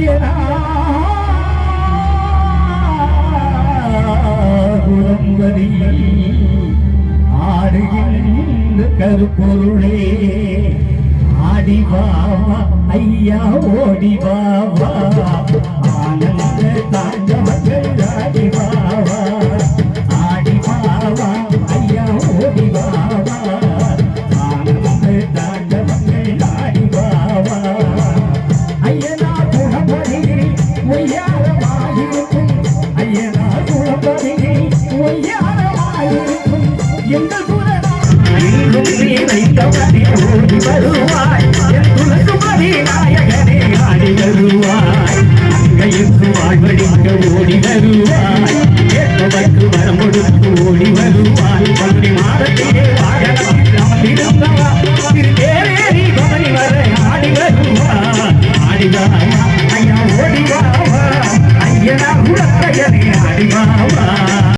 ஐயனா குலம்பரி ஆடுகின்ற கருப்பொருளே ஆடிவாவா ஐயா ஓடிவாவா ஆனந்த தாண்டவங்கள் ஆடிவாவா ஆடிவாவா ஐயா ஓடிவாவா ஆனந்த தாண்டவங்கள் ஆடிவாவா ஐயனா குலம்பரி ஒய்யாரமாயிருக்கும் ஐயனா குலம்பரி ஒய்யாரமாயிருக்கும் எங்கள் ஓடி வருவாய் என் துளசுமதி நாயகனே ஆடி வருவாய் அங்கையுக்கு வாழ்வழிக்க ஓடி வருவாய் கேட்பதற்கு வரமுடுக்கு ஓடி வருவாய் பங்குனி மாதத்திலே திருத்தேரேறி பவனி வர ஆடி வருவாய் ஆடிவாவா ஐயா ஓடிவாவா ஐயனா உலக்கையனே ஆடிவாவா